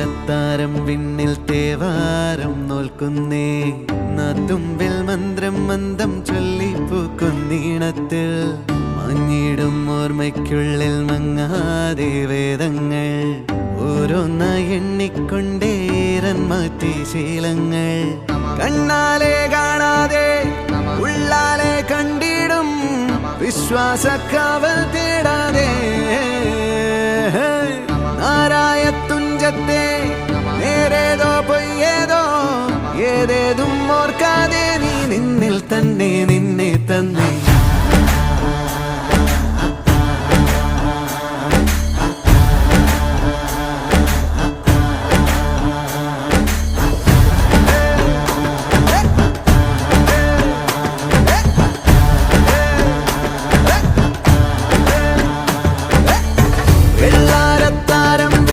അത്താരം വിണ്ണിൽ തേവാരം നോൽക്കുന്നേ നാത്തുമ്പിൽ മന്ത്രം മന്ദം ചൊല്ലിപ്പൂക്കുന്നീണത്തിൽ മഞ്ഞിടും ഓർമ്മയ്ക്കുള്ളിൽ മങ്ങാതെ വേദങ്ങൾ ഓരോന്നായി എണ്ണിക്കൊണ്ടേരൻ മാറ്റി ശീലങ്ങൾ കണ്ണാലെ കാണാതെ ഉള്ളാലെ കണ്ടിടും വിശ്വാസക്കാവൽ തേടാതെ നാരായ തുഞ്ചത്തെ നേരേതോ പൊയ്യേതോ ഏതേതും ഓർക്കാതെ നീ നിന്നിൽ തന്നെ നിന്നെ തന്നെ